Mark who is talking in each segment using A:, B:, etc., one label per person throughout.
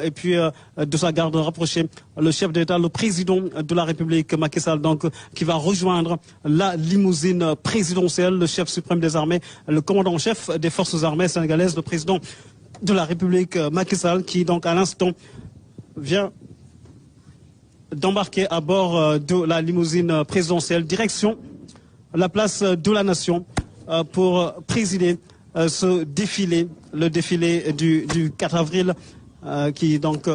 A: et puis de sa garde rapprochée, le chef d'État, le président de la République, Macky Sall, donc, qui va rejoindre la limousine présidentielle, le chef suprême des armées, le commandant en chef des forces armées sénégalaises, le président de la République, Macky Sall, qui donc à l'instant vient d'embarquer à bord de la limousine présidentielle, direction la place de la Nation, pour présider ce défilé, le défilé du 4 avril, qui donc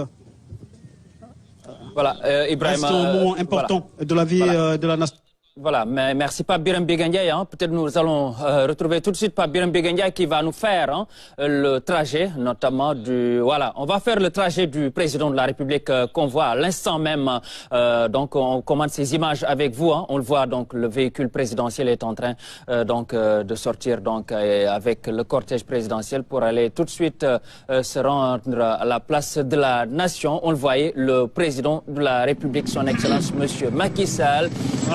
B: Ibrahima,
A: reste un moment important de la vie de la nation.
B: Voilà, mais merci Pape Birame Bigandiaye. Peut-être nous allons retrouver tout de suite Pape Birame Bigandiaye qui va nous faire le trajet, notamment du... Voilà, on va faire le trajet du président de la République qu'on voit à l'instant même. Donc on commande ces images avec vous. On le voit, donc le véhicule présidentiel est en train de sortir donc, avec le cortège présidentiel pour aller tout de suite se rendre à la place de la Nation. On le voyait, le président de la République, son Excellence, Monsieur Macky Sall.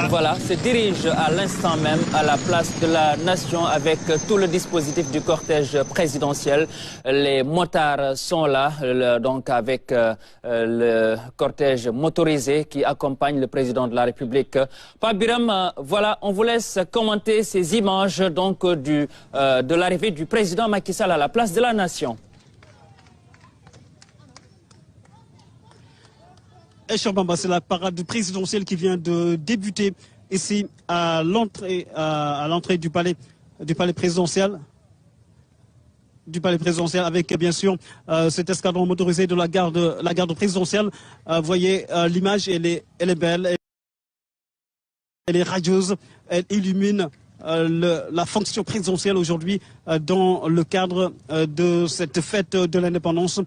B: Voilà, se dirige à l'instant même à la place de la Nation avec tout le dispositif du cortège présidentiel. Les motards sont là, donc avec le cortège motorisé qui accompagne le président de la République. Pape Birame, voilà, on vous laisse commenter ces images donc de l'arrivée du président Macky Sall à la place de la Nation.
A: C'est la parade présidentielle qui vient de débuter ici à l'entrée du palais présidentiel. Avec bien sûr cet escadron motorisé de la garde présidentielle. Vous voyez l'image, elle est belle, elle est radieuse, elle illumine la fonction présidentielle aujourd'hui dans le cadre de cette fête de l'indépendance.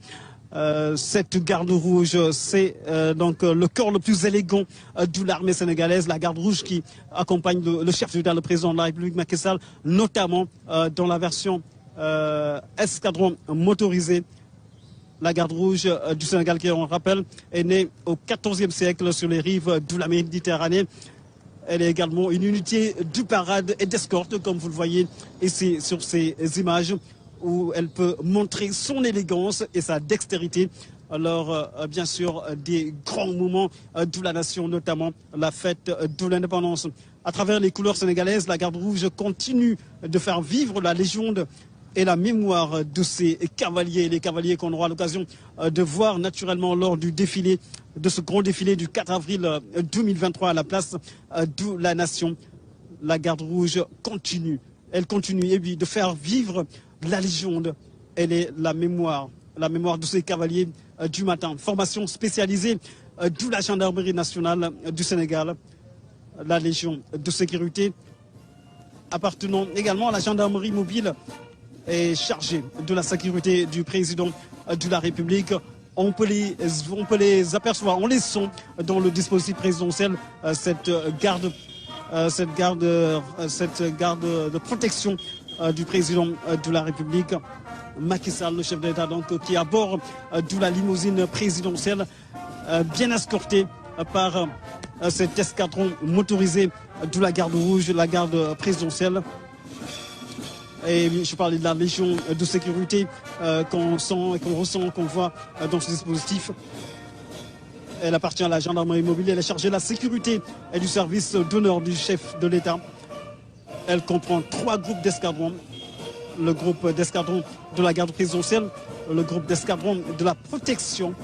A: Cette garde rouge, c'est donc le corps le plus élégant de l'armée sénégalaise, la garde rouge qui accompagne le chef d'État, le président de la République, Macky Sall, notamment dans la version escadron motorisé. La garde rouge du Sénégal, qui on rappelle, est née au XIVe siècle sur les rives de la Méditerranée. Elle est également une unité de parade et d'escorte, comme vous le voyez ici sur ces images, où elle peut montrer son élégance et sa dextérité lors, bien sûr, des grands moments de la nation, notamment la fête de l'indépendance. À travers les couleurs sénégalaises, la garde rouge continue de faire vivre la légende et la mémoire de ces cavaliers, les cavaliers qu'on aura l'occasion de voir naturellement lors du défilé, de ce grand défilé du 4 avril 2023 à la place de la nation. La garde rouge continue, elle continue de faire vivre la légende. Elle est la mémoire de ces cavaliers du matin. Formation spécialisée de la gendarmerie nationale du Sénégal, la légion de sécurité, appartenant également à la gendarmerie mobile, est chargée de la sécurité du président de la République. On peut les apercevoir, on les sent dans le dispositif présidentiel, cette garde de protection du président de la République, Macky Sall, le chef d'État, donc, qui est à bord de la limousine présidentielle, bien escorté par cet escadron motorisé de la garde rouge, la garde présidentielle. Et je parlais de la légion de sécurité qu'on sent et qu'on ressent, qu'on voit dans ce dispositif. Elle appartient à la gendarmerie mobile, elle est chargée de la sécurité et du service d'honneur du chef de l'État. Elle comprend 3 groupes d'escadrons. Le groupe d'escadron de la garde présidentielle, le groupe d'escadron de la protection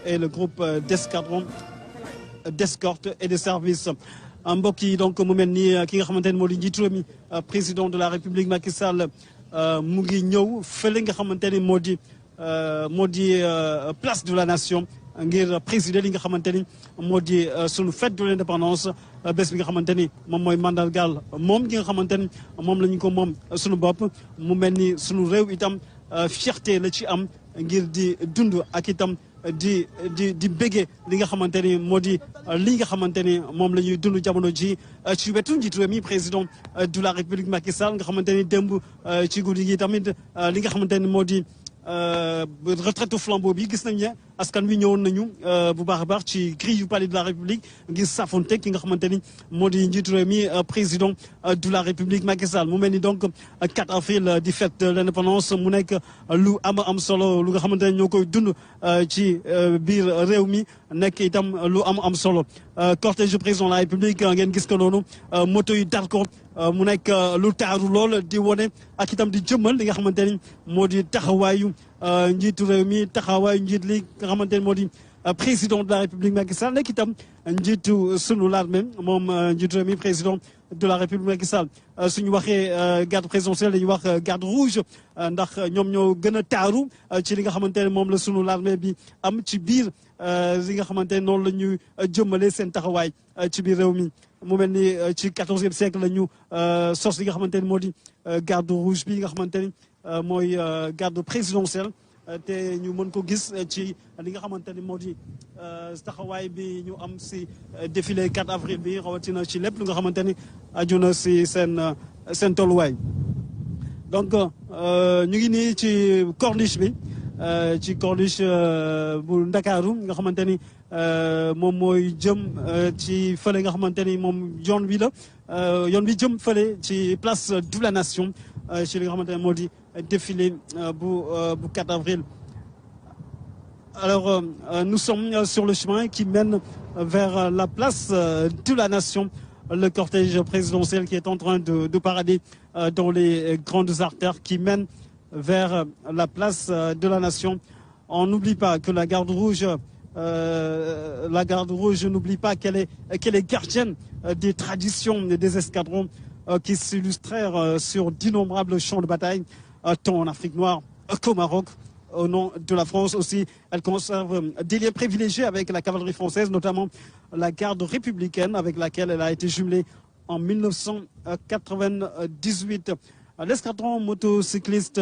A: et le groupe d'escadron d'escorte et de services. Un mbokk yi donc mu mel ni ki nga xamante ne moo di njiitu réew mi président de la République Macky Sall mu ngi ñëw fële nga xamante ne moo di place de la Nation ngir présider li nga xamante ni moo di sunu fête de l'indépendance, bés bi nga xamante ni moom mooy mandargal moom gi nga xamante ni moom la ñu ko moom sunu bopp. Mu mel ni sunu réew itam fierté la ci am ngir di dund ak itam di bége li nga xamante ni moo di li nga xamante ni moom la ñuy dund jamono ji ci wetu njiitu réew mi président de la République Macky Sall nga xamante ni démb ci guddi gi tamit li nga xamante ni moo di retraite au flambeau bi gis nañ ne askan wi ñëwoon nañu bu baax a baax ci grille yu palais de la République ngir safonte ki nga xamante ni moo di njiitu réew mi président de la République Macky Sall mu mel ni donc 4 avril di fête de l'indépendance mu nekk lu am solo lu nga xamante ne ñoo koy dund ci biir réew mi nekk itam lu am solo cortège du président de la République ngeen gis ko noonu moto yi dar ko mu nekk lu taaru lool di wone ak itam di jëmmal li nga xamante ni moo di taxawaayu njiitu réew mi taxawaayu njiit li nga xamante ni moo di président de la République Macky Sall nekk itam njiitu sunu l'armée moom njiitu réew mi président de la République Macky Sall suñu waxee garde présidentielle dañuy wax garde rouge ndax ñoom ñoo gën a taaru ci li nga xamante ne moom la sunu l'armée bi am ci biir li nga xamante ne noonu la ñuy jëmmale seen taxawaay ci biir réew mi mu mel ni ci 14e siècle la ñu sos li nga xamante ni moo di garde rouge bi nga xamante ni mooy garde présidentielle te ñu mën ko gis ci li nga xamante ni moo di taxawaay bi ñu am si défilé 4 avril bi rawatina ci lépp lu nga xamante ni aju na si seen tolluwaay. donc ñu ngi nii ci corniche bi ci corniche bu Ndakaaru nga xamante ni moom mooy jëm ci fële nga xamante ni moom yoon wi la yoon bi jëm fële ci place de la Nation ci li nga xamante ne moo di défilé bu 4 avril. Alors nous sommes sur le chemin qui mène vers la place de la Nation, le cortège présidentiel qui est en train de parader dans les grandes artères qui mènent vers la place de la Nation. On n'oublie pas que la garde rouge n'oublie pas qu'elle est gardienne des traditions et des escadrons qui s'illustrèrent sur d'innombrables champs de bataille, tant en Afrique noire qu'au Maroc. Au nom de la France aussi, elle conserve des liens privilégiés avec la cavalerie française, notamment la garde républicaine avec laquelle elle a été jumelée en 1998. L'escadron motocycliste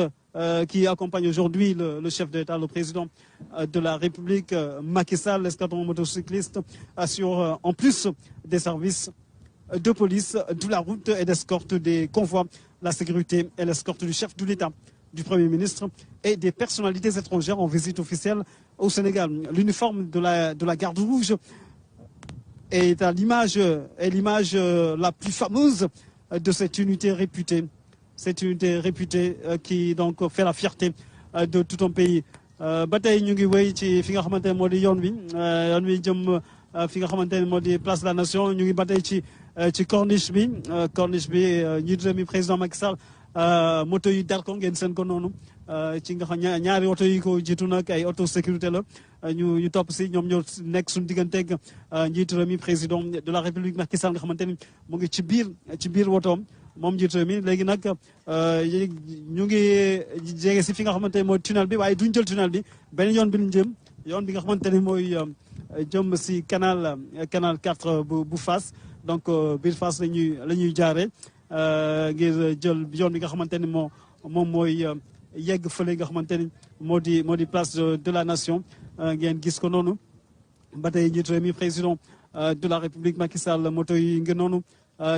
A: qui accompagne aujourd'hui le chef de l'État, le président de la République, Macky Sall, l'escadron motocycliste assure en plus des services de police, de la route et d'escorte des convois, la sécurité et l'escorte du chef de l'État, du Premier ministre et des personnalités étrangères en visite officielle au Sénégal. L'uniforme de la garde rouge est l'image la plus fameuse de cette unité réputée. Cette unité réputée qui donc fait la fierté de tout un pays. ba tey ñu ngi wéy ci fi nga xamante ne moo di yoon wi jëm fi nga xamante ne moo di place de la Nation ñu ngi ba tey ci corniche bi njiitu réew mi président Macky Sall moto yi dar ko ngeen seen ko noonu ci nga xam ñaari oto yi ko jiitu nag ay auto sécurité la ñu topp si ñoom ñoo nekk suñu digganteeg njiitu réew mi président de la République Macky Sall nga xamante ni mu ngi ci biir wotoom moom njiitu réew mi léegi nag ñu ngi jege si fi nga xamante ne mooy tunnel bi waaye duñ jël tunnel bi benn yoon bi ñu jëm yoon bi nga xamante ne mooy jëm si canal 4 bu Fass donc biir Fass la ñuy jaaree ngir jël yoon bi nga xamante ni moom mooy yegg fële nga xamante ni moo di place de la Nation ngeen gis ko noonu ba tey njiitu réew mi président de la République Macky Sall moto yi ngeen noonu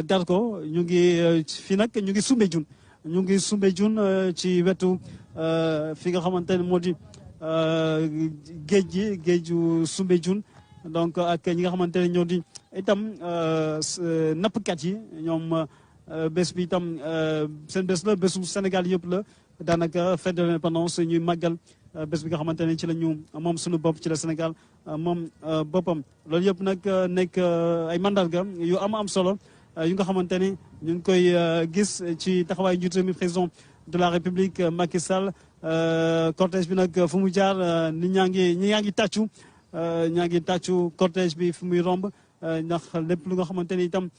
A: dar ko ñu ngi fii nag ñu ngi Soumbédioune ci wetu fi nga xamante ne moo di géeju Soumbédioune donc ak ñi nga xamante ne ñoo di itam nappkat yi ñoom bés bi itam seen bés la bésu Sénégal yëpp la daanaka fête de l'indépendance ñuy màggal bés bi nga xamante ne ci la ñu moom suñu bopp ci la Sénégal moom boppam loolu yëpp nag nekk ay mandarga yu am solo yu nga xamante ni ñu ngi koy gis ci taxawaay njiitu réew mi président de la République Macky Sall cortège bi nag fu mu jaar ñi ñaa ngi tàccu cortège bi fu muy romb ndax lépp lu nga xamante ni itam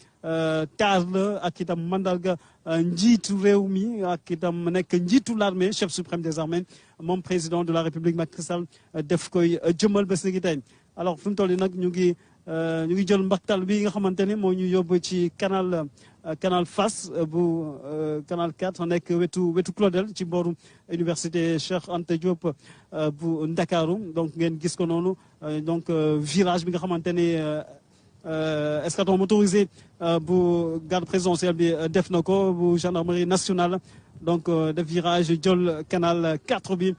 A: taar la ak itam mandarga njiitu réew mi ak itam nekk njiitu l'armée chef suprême des armées moom président de la République Macky Sall def koy jëmmal bés ni ki tey alors fu mu toll nii nag ñu ngi jël mbaktal bi nga xamante ni moo ñu yóbbu ci canal Fass bu canal 4 nekk wetu Claudel ci booru université Cheikh Anta Diop bu Ndakaaru donc ngeen gis ko noonu donc virage bi nga xamante ni escadron motorisé bu garde présidentielle bi def na ko bu gendarmerie nationale donc def virage jël canal 4 bi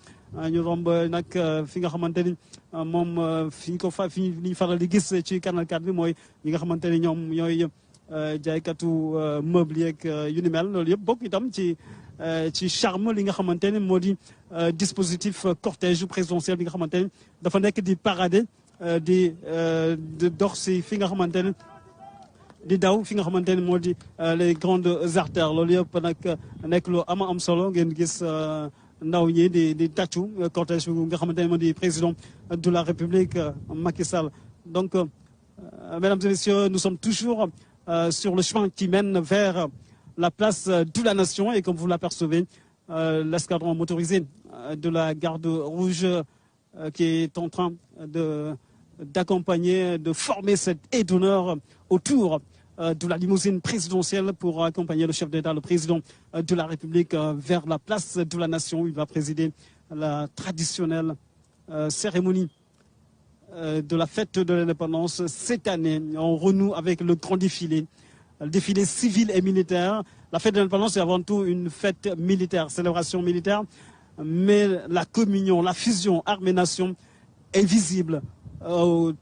A: ñu romb nag fi nga xamante ni moom fi ñu ko fi ñu faral di gis ci canal 4 bi mooy ñi nga xamante ni ñoom ñooy jaaykatu meuble yeeg yu ni mel loolu yëpp bokk itam ci charme li nga xamante ni moo di dispositif cortège présidentiel bi nga xamante ni dafa nekk di parade di dox si fi nga xamante ni di daw fi nga xamante ni moo di les grandes artères loolu yëpp nag nekk lu am solo ngeen gis ndaw ñi di tàccu cortège bi nga xamante ni moo di président de la République Macky Sall. Donc mesdames et messieurs, nous sommes toujours sur le chemin qui mène vers la place de la Nation et comme vous l'apercevez, l'escadron motorisé de la Garde Rouge qui est en train d'accompagner, de former cette haie d'honneur autour de la limousine présidentielle pour accompagner le chef d'État, le président de la République vers la place de la Nation où il va présider la traditionnelle cérémonie de la fête de l'indépendance. Cette année, on renoue avec le grand défilé, le défilé civil et militaire. La fête de l'indépendance est avant tout une fête militaire, célébration militaire, mais la communion, la fusion armée-nation est visible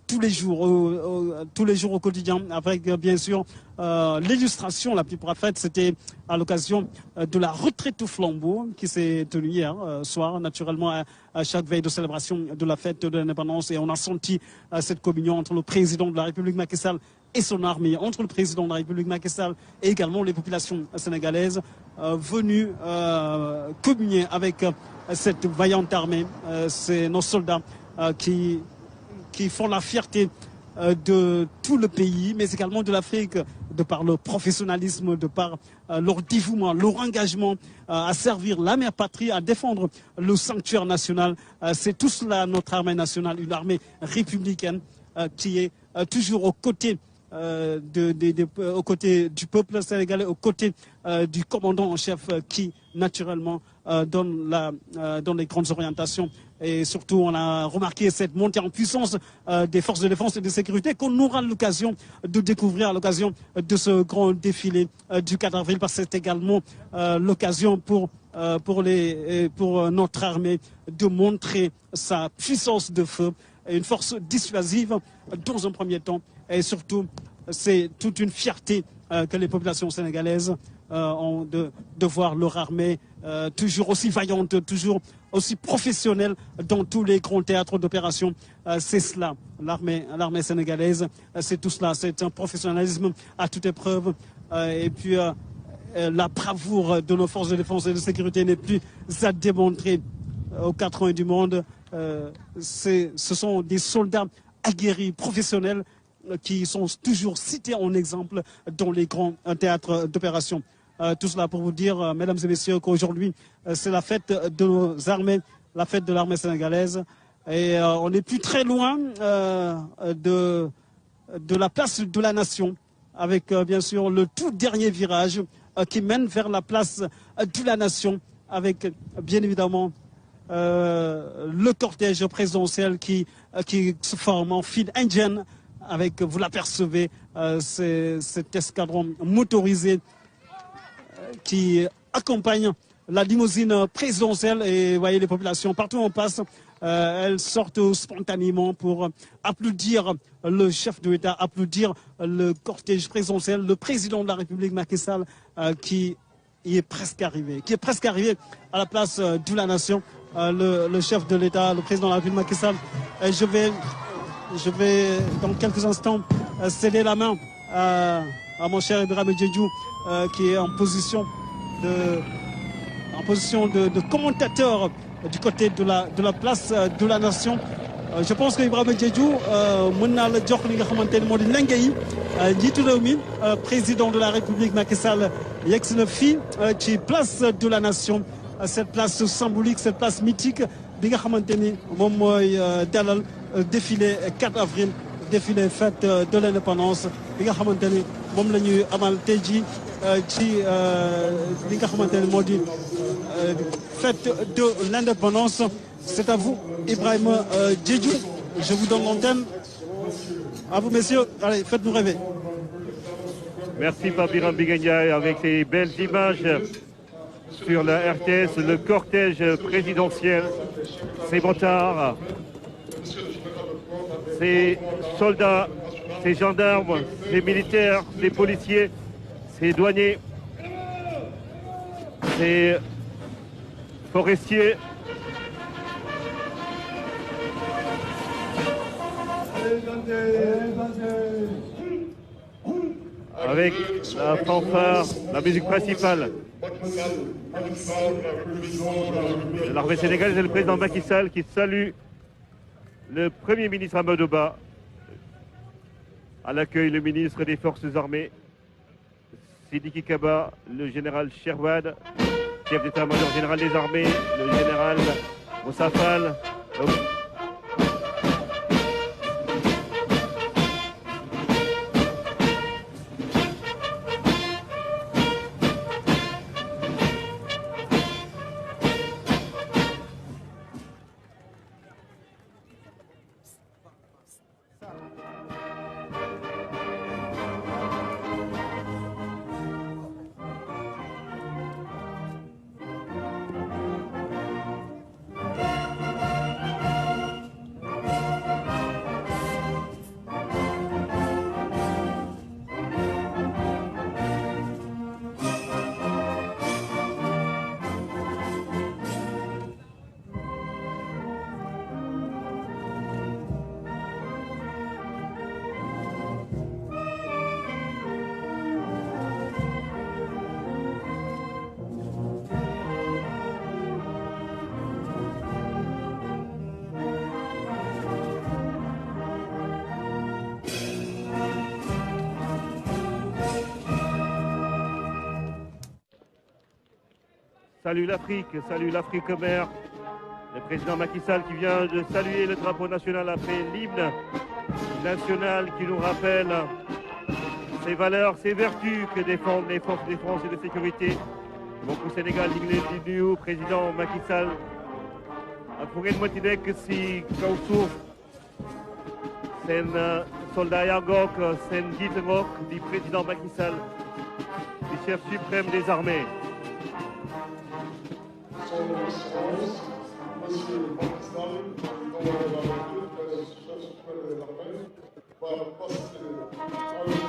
A: tous les jours au quotidien, avec bien sûr l'illustration la plus parfaite, c'était à l'occasion de la retraite au flambeau qui s'est tenue hier soir, naturellement à chaque veille de célébration de la fête de l'indépendance, et on a senti cette communion entre le président de la République Macky Sall et son armée, entre le président de la République Macky Sall et également les populations sénégalaises venues communier avec cette vaillante armée. C'est nos soldats qui font la fierté de tout le pays, mais également de l'Afrique, de par leur professionnalisme, de par leur dévouement, leur engagement à servir la mère patrie, à défendre le sanctuaire national. C'est tout cela notre armée nationale, une armée républicaine qui est toujours aux côtés aux côtés du peuple sénégalais, aux côtés du commandant en chef qui, naturellement, donne les grandes orientations. Et surtout, on a remarqué cette montée en puissance des forces de défense et de sécurité qu'on aura l'occasion de découvrir à l'occasion de ce grand défilé du 4 avril, parce que c'est également l'occasion pour notre armée de montrer sa puissance de feu, et une force dissuasive dans un premier temps. Et surtout, c'est toute une fierté que les populations sénégalaises ont de voir leur armée toujours aussi vaillante, toujours aussi professionnelle dans tous les grands théâtres d'opération. C'est cela, l'armée sénégalaise, c'est tout cela, c'est un professionnalisme à toute épreuve. Et puis la bravoure de nos forces de défense et de sécurité n'est plus à démontrer aux quatre coins du monde. Ce sont des soldats aguerris, professionnels, qui sont toujours cités en exemple dans les grands théâtres d'opération. Tout cela pour vous dire, mesdames et messieurs, qu'aujourd'hui, c'est la fête de nos armées, la fête de l'armée sénégalaise. Et on n'est plus très loin de la place de la Nation, avec bien sûr le tout dernier virage qui mène vers la place de la Nation, avec bien évidemment le cortège présidentiel qui se forme en file indienne, avec, vous l'apercevez, cet escadron motorisé qui accompagne la limousine présidentielle. Et vous voyez les populations, partout où on passe, elles sortent spontanément pour applaudir le chef de l'État, applaudir le cortège présidentiel, le président de la République Macky Sall, qui est presque arrivé à la place de la Nation, le chef de l'État, le président de la République Macky Sall. Et je vais dans quelques instants céder la main à mon cher Ibrahima Diédhiou, qui est en position de commentateur du côté de la place de la Nation. Je pense que Ibrahima Diédhiou mën naa la jox li nga xamante ni moo di lenge yi njiitu réew mi président de la République Macky Sall yegsi na fii ci place de la Nation, cette place symbolique, cette place mythique bi nga xamante ni moom mooy dalal défilé 4 avril, défilé fête de l'indépendance bi nga xamante ni moom la ñuy amal tey jii ci li nga xamante ni moo di fête de l'indépendance. C'est à vous, Ibrahima Diédhiou. Je vous donne l'antenne. À vous, messieurs. Allez, faites-nous rêver.
C: Merci, Pape Birame Bingue Ndiaye, avec ces belles images sur la RTS le cortège présidentiel, ces motards, ces soldats, ces gendarmes, ces militaires, ces policiers, ces douaniers, ces forestiers. Avec la fanfare, la musique principale de l'armée sénégalaise et le président Macky Sall qui salue le Premier ministre Amadou Ba. À l'accueil, le ministre des Forces armées, Sidiki Kaba, le général Sherwad, chef d'état-major général des armées, le général Moussa Fall. Salut l'Afrique mère. Le président Macky Sall qui vient de saluer le drapeau national après l'hymne national qui nous rappelle ces valeurs, ces vertus que défendent les forces de défense et de sécurité. Beaucoup Sénégal di nuyu président Macky Sall ak fu ngeen mënti nekk si kaw suuf seen soldat yaa ngoog seen njiit ngoog di président Macky Sall di chef suprême des armées.
D: Son Excellence, Monsieur Macky Sall, président de la République, chef suprême des armées, va passer à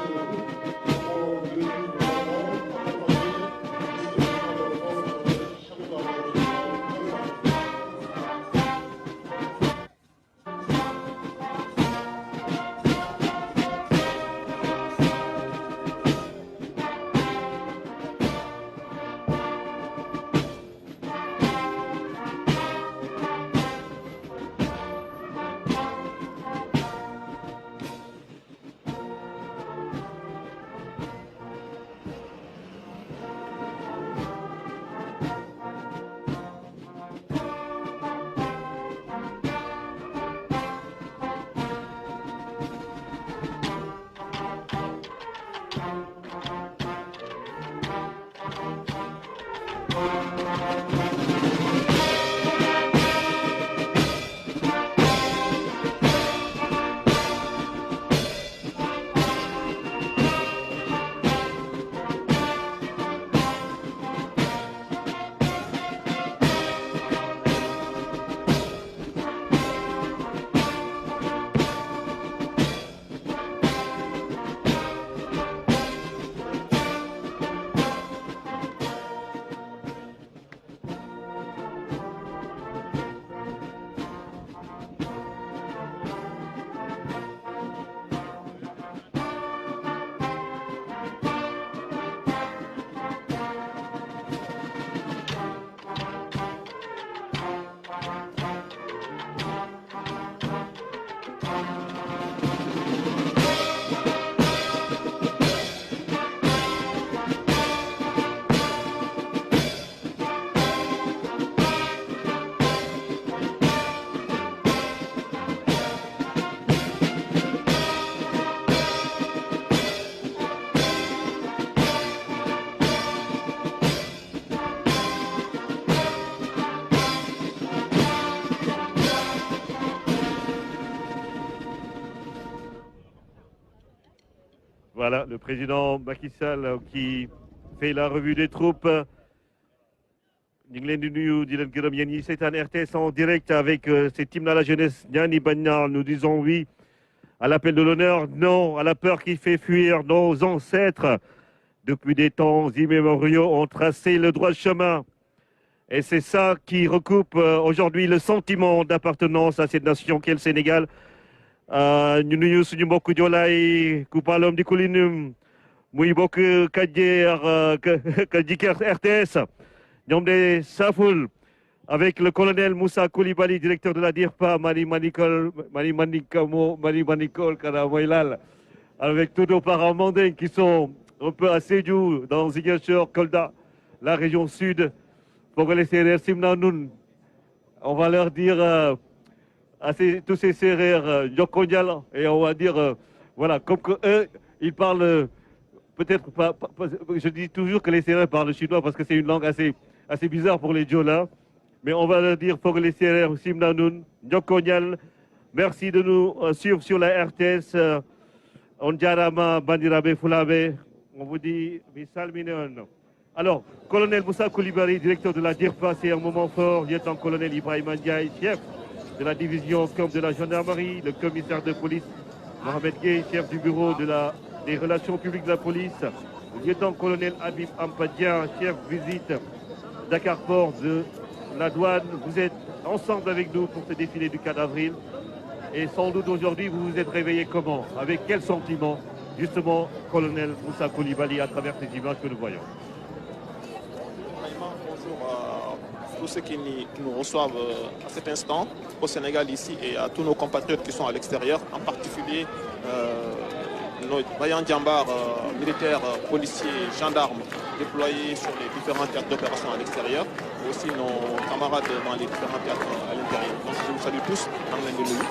C: Voilà, le président Macky Sall qui fait la revue des troupes ñu ngi leen di nuyu di leen gërëm yéen ñi seetaan RTS en direct avec cet hymne à la jeunesse Niani Bagna. Nous disons oui à l'appel de l'honneur, non à la peur qui fait fuir. Nos ancêtres, depuis des temps immémoriaux, ont tracé le droit chemin. Et c'est ça qui recoupe aujourd'hui le sentiment d'appartenance à cette nation qu'est le Sénégal. Ñu nuyu suñu mbokk Jolaay ku palom di kulinum muy bokk Kajikeer RTS ñoom de Saful avec le colonel Moussa Koulibaly, directeur de la DIRPA, Mani Manicol Kara Moylal, avec tous nos parents mandins qui sont un peu à Sédhiou, dans Ziguinchor, Kolda, la région sud. Pour les Sérères Simnanoun, on va leur dire à tous ces Sérères Yokonyal, et on va dire, voilà, comme que eux, ils parlent peut-être pas, je dis toujours que les Sérères parlent chinois parce que c'est une langue assez bizarre pour les Diola, mais on va leur dire pour les Sérères Simnanoun, Yokonyal, merci de nous suivre sur la RTS, Onjarama, Bandirabe, Foulabe, on vous dit, Missal Mineon. Alors, colonel Moussa Koulibaly, directeur de la DIRPA, c'est un moment fort. Lieutenant-colonel Ibrahim Ndiaye, chef de la division com de la gendarmerie. Le commissaire de police Mohamed Gueye, chef du bureau des relations publiques de la police. Le lieutenant-colonel Habib Ampadia, chef visite Dakar-Port de la douane. Vous êtes ensemble avec nous pour ce défilé du 4 avril. Et sans doute aujourd'hui, vous vous êtes réveillé comment? Avec quel sentiment? Justement, colonel Moussa Koulibaly, à travers ces images que nous voyons.
E: Bonjour à tous ceux qui nous reçoivent à cet instant au Sénégal ici et à tous nos compatriotes qui sont à l'extérieur, en particulier nos vaillants djambars militaires, policiers, gendarmes déployés sur les différents théâtres d'opération à l'extérieur, mais aussi nos camarades dans les différents théâtres à l'intérieur. Donc je vous salue tous en l'un de nous.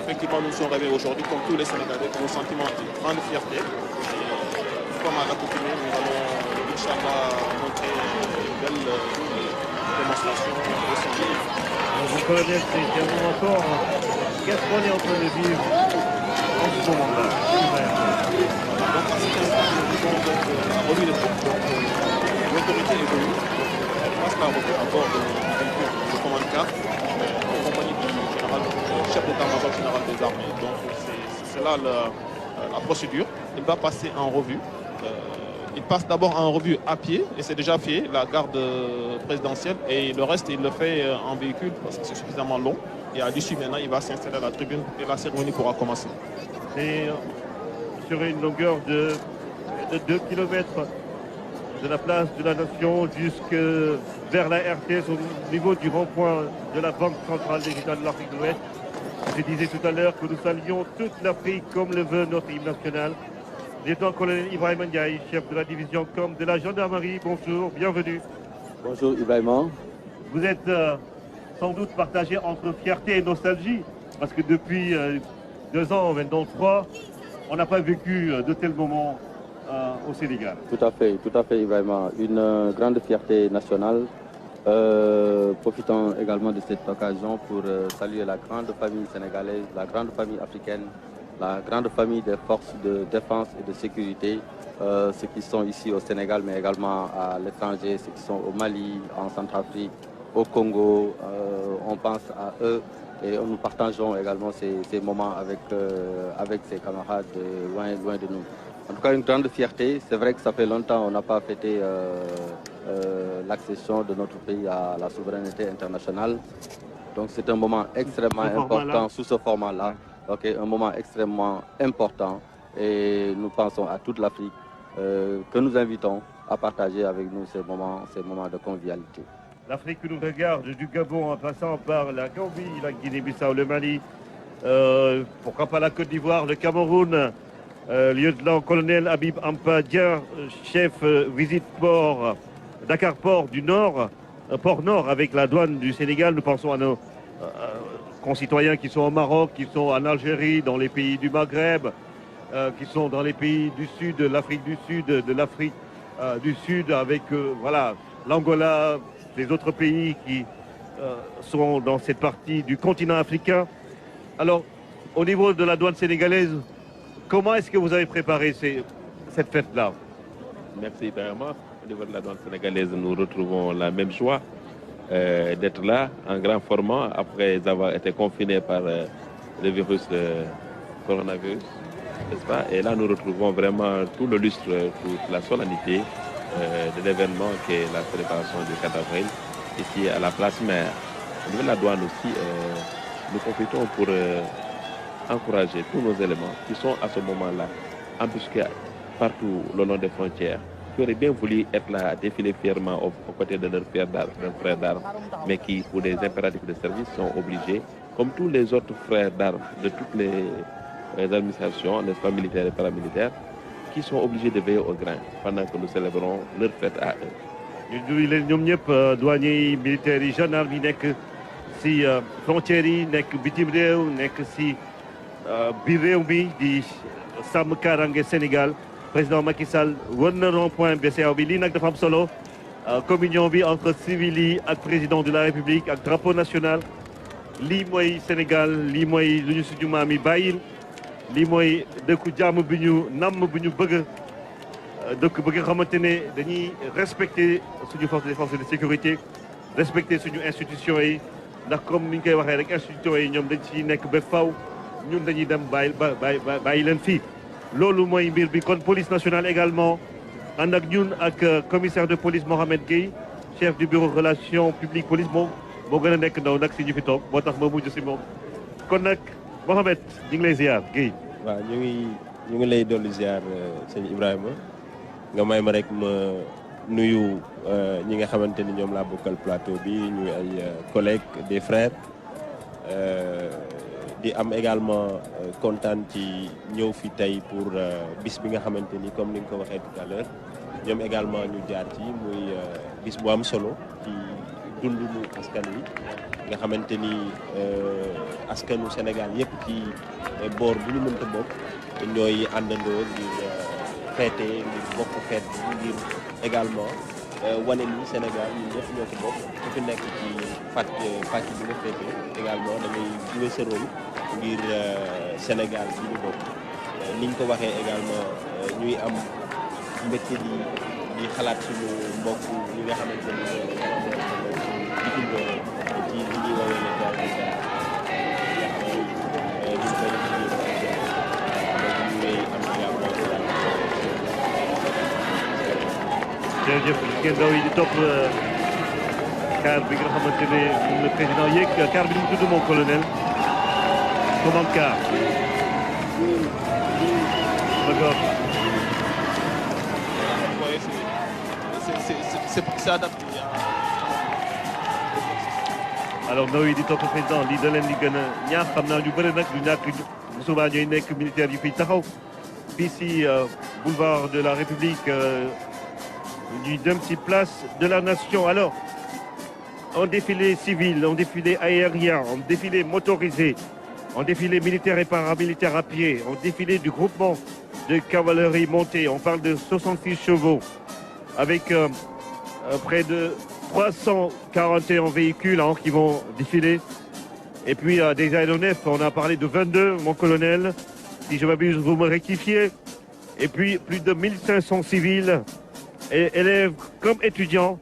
E: Effectivement, nous nous sommes réveillés aujourd'hui, comme tous les Sénégalais, pour un sentiment de grande fierté. Et comme à l'accoutumée, nous allons, Inch'Allah, montrer une belle démonstration de son livre.
C: Vous connaissez, c'est un moment fort. Qu'est-ce qu'on est en train de vivre en ce moment-là?
E: Donc à cet instant, nous vivons la revue de troupes. L'autorité est venue. Elle passe la revue à bord du véhicule de commande 4 en compagnie du chef d'état-major général des armées. Donc c'est là la procédure. Il va passer en revue. Il passe d'abord en revue à pied, et c'est déjà fait, la garde présidentielle, et le reste, il le fait en véhicule parce que c'est suffisamment long. Et à l'issue, maintenant, il va s'installer à la tribune et la cérémonie pourra commencer.
C: C'est sur une longueur de 2 km de la place de la Nation jusque vers la RTS au niveau du rond-point de la Banque centrale des États de l'Afrique de l'Ouest. Je disais tout à l'heure que nous saluons toute l'Afrique comme le veut notre hymne national. Lieutenant-colonel Ibrahim Ndiaye, chef de la division com de la gendarmerie, bonjour, bienvenue.
F: Bonjour Ibrahim.
C: Vous êtes sans doute partagé entre fierté et nostalgie, parce que depuis 2 ans, maintenant 3, on n'a pas vécu de tels moments au Sénégal.
F: Tout à fait Ibrahim. Une grande fierté nationale. Profitons également de cette occasion pour saluer la grande famille sénégalaise, la grande famille africaine, la grande famille des forces de défense et de sécurité, ceux qui sont ici au Sénégal, mais également à l'étranger, ceux qui sont au Mali, en Centrafrique, au Congo. On pense à eux et nous partageons également ces moments avec ces camarades loin de nous. En tout cas, une grande fierté. C'est vrai que ça fait longtemps qu'on n'a pas fêté l'accession de notre pays à la souveraineté internationale. Donc c'est un moment extrêmement important sous ce format-là. Okay, un moment extrêmement important et nous pensons à toute l'Afrique que nous invitons à partager avec nous ces moments de convivialité.
C: L'Afrique nous regarde du Gabon en passant par la Gambie, la Guinée-Bissau, le Mali, pourquoi pas la Côte d'Ivoire, le Cameroun, lieutenant-colonel Habib Ampadia, chef visite port Dakar-Port du Nord, port Nord avec la douane du Sénégal. Nous pensons à nos concitoyens qui sont au Maroc, qui sont en Algérie, dans les pays du Maghreb, qui sont dans les pays du Sud, de l'Afrique du Sud, de l'Afrique du Sud, avec voilà, l'Angola, les autres pays qui sont dans cette partie du continent africain. Alors, au niveau de la douane sénégalaise, comment est-ce que vous avez préparé cette fête-là?
G: Merci Ibrahima. Au niveau de la douane sénégalaise, nous retrouvons la même joie d'être là en grand format après avoir été confinés par le virus coronavirus, n'est-ce pas? Et là, nous retrouvons vraiment tout le lustre, toute la solennité de l'événement qui est la célébration du 4 avril, ici à la place Mère. Au niveau de la douane aussi, nous profitons pour encourager tous nos éléments qui sont à ce moment-là embusqués partout le long des frontières, qui auraient bien voulu être là à défiler fièrement aux côtés de leur frère d'armes, mais qui, pour des impératifs de service, sont obligés, comme tous les autres frères d'armes de toutes les administrations, n'est-ce pas, militaires et paramilitaires, qui sont obligés de veiller au grain pendant que nous célébrons leur fête à eux.
C: ñu nuyu leen ñoom ñëpp douaniers yi militaires yi gendarmes yi nekk si frontières yi nekk bitim réew nekk si biir réew mi di sàmm kaaraange Sénégal président Macky Sall wër na rond-point BCEAO bi lii nag dafa am solo communion bi entre civils yi ak président de la République ak drapeau national lii mooy Sénégal lii mooy lu ñu suñu maam yi bàyyil lii mooy dëkku jàmm bi ñu namm bi ñu bëgg dëkk bi nga xamante ne dañuy respecter suñu force de défense et de sécurité respecter suñu institutions yi ndax comme ni ñu koy waxee rek institutions yi ñoom dañ ci nekk ba faw ñun dañuy dem bàyyi leen fii loolu mooy mbir bi kon police nationale également ànd ak ñun ak commissaire de police Mohamed Gueye chef du bureau relations publiques police moo gën a nekk ndaw nag si ñu fi toog moo tax ma mujj si moom kon nag Mohamed ñu ngi lay ziar Gueye.
H: waaw ñu ngi lay dolli ziar sëñ Ibrahima nga may ma rek ma nuyu ñi nga xamante ni ñoom laa bokkal plateau bi ñuy ay collègues des frères di am également kontaan ci ñëw fi tey pour bis bi nga xamante ni comme ni nga ko waxee tout à l'heure ñoom également ñu jaar ci muy bis bu am solo ci dundu askan wi nga xamante ni askanu Sénégal yëpp ci boor bu ñu mënta bokk ñooy àndandoo ngir feete ngir bokk feet bi ngir également wane ni Sénégal ñun ñëpp ñoo ko bokk ku fi nekk ci pàcc bi nga feete également da ngay jouer sa rôle ngir Sénégal bi ñu bokk niñ ko waxee également ñuy am mbégte di xalaat suñu mbokk ñi nga xamante ni bitim réew ci li ñuy woowee le gaz bi
C: jërëjëf ngeen daw yi di topp car bi nga xamante ne moom le président yéeg car bi ni mu tudd mon colonel commande car d'accord
E: c'est adapté.
C: alors ndaw yi di topp président lii da leen di gën a ñaax xam naa ñu bëri nag du ñàkk souvent ñooy nekk militaire yu fiy taxaw fii si boulevard de la République ñuy dem ci place de la Nation. Alors en défilé civil, en défilé aérien, en défilé motorisé, en défilé militaire et paramilitaire à pied, en défilé du groupement de cavalerie montée, on parle de 66 chevaux avec près de 341 véhicules qui vont défiler. Et puis des aéronefs, on a parlé de 22, mon colonel, si je m'abuse, vous me rectifiez. Et puis plus de 1500 civils et élèves comme étudiants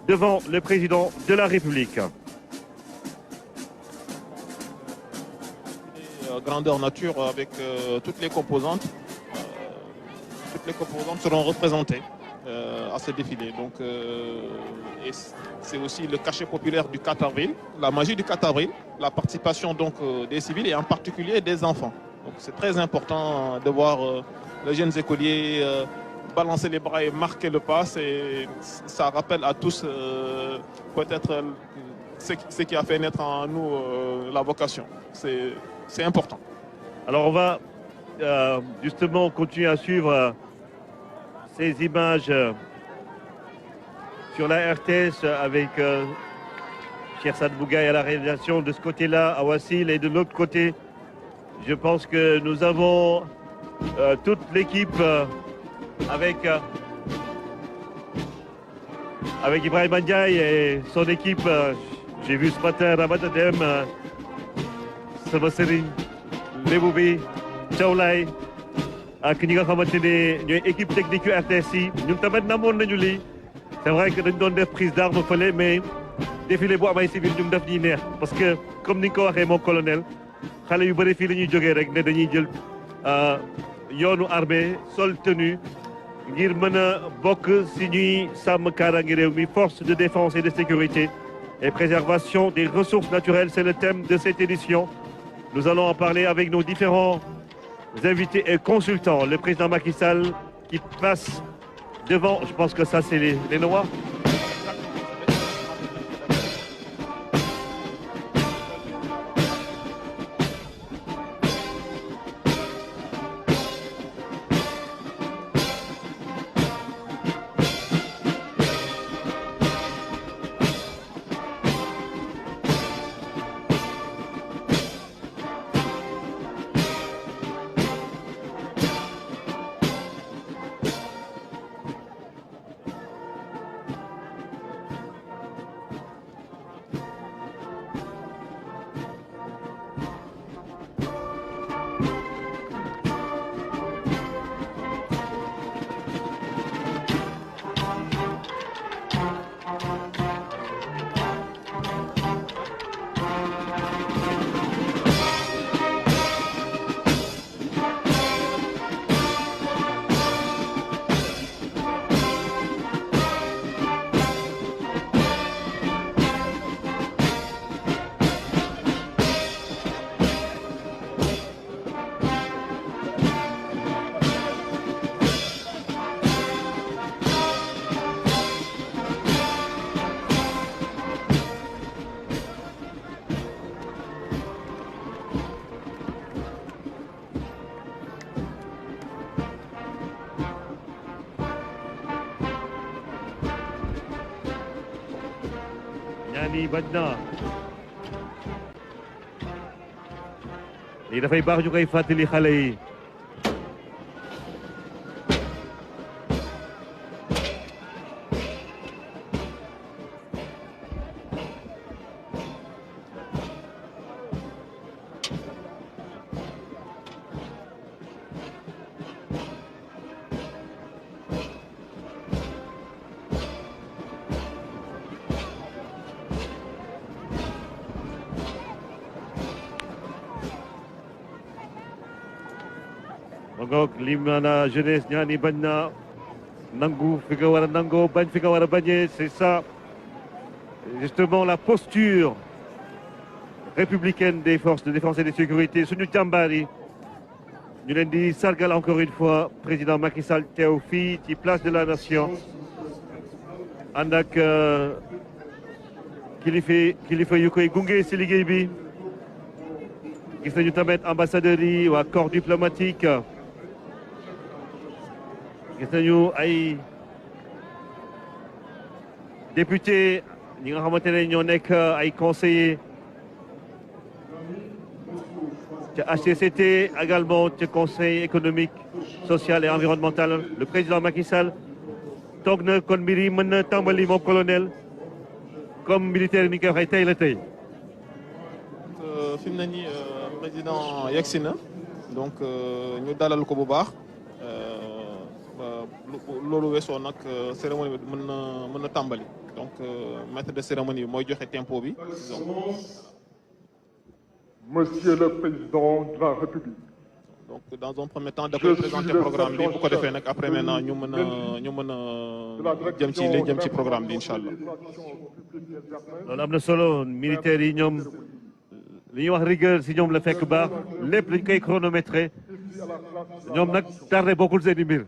C: devant le président de la République.
E: Grandeur nature avec toutes les composantes. Toutes les composantes seront représentées à ce défilé. Donc, et c'est aussi le cachet populaire du 4 avril, la magie du 4 avril, la participation donc des civils et en particulier des enfants. Donc c'est très important de voir les jeunes écoliers balancer les bras et marquer le pas. Ça rappelle à tous peut-être ce qui a fait naître en nous la vocation. C'est important.
C: Alors on va justement continuer à suivre ces images sur la RTS avec Chersad Bougaï à la réalisation de ce côté-là, à Wassil, et de l'autre côté, je pense que nous avons toute l'équipe avec Ibrahim Ndiaye et son équipe. J'ai vu ce matin Ramadadem, Sabaseri, Leboubi, Tchaoulay, ak ñi nga xamante ne ñooy équipe technique yu RTS yi ñun tamit namoon nañu lii c'est vrai que dañ doon def prise d'armes fële mais défilé bu amay civil ñum daf ñuy neex parce que comme ni nga ko waxee moom colonel xale yu bëri fii la ñuy jógee rek ne dañuy jël yoonu armée sol tenue ngir mën a bokk si ñuy sàmm kaaraange réew mi force de défense et de sécurité et préservation des ressources naturelles. C'est le thème de cette édition. Nous allons en parler avec nos différents invités et consultants. Le président Macky Sall qui passe devant, je pense que ça c'est les Noirs. ñaani bañ na lii dafay baax ñu koy fàttali xale yi Magog limana jeunesse ñaani bañ na nangu fi nga war a nangoo bañ fi nga war a bañee c'est ça justement la posture républicaine des forces de défense et de sécurité suñu jàmbaar yi ñu leen di sargal encore une fois président Macky Sall teew fii ci place de la nation ànd ak kilifa yu koy gunge si liggéey bi gis nañu tamit ambassadeurs yi waa corps diplomatique gis nañu ay député ñi nga xamante ne ñoo nekk ay conseillers ca HCCT également ca conseil économique social et environnemental le président Macky Sall toog na kon mbir yi mën na tàmbali moom colonel comme militaire ni koy waxee tey la tey.
E: fi mu ne nii président yegsi na donc ñu dalal ko bu baax. loolu weesoo nag cérémonie bi mën na tàmbali donc maître de cérémonie bi mooy joxe tempo bi donc.
D: Monsieur le Président de la République.
E: donc dans un premier temps da koy présenter programme bi bu ko defee nag après maintenant ñu mën a jëm ci programme bi incha allah.
C: loolu am na solo militaires yi ñoom li ñuy wax rigueur si ñoom la fekk baax lépp dañ koy chronométrer ñoom nag tardé bokkul seen i mbir.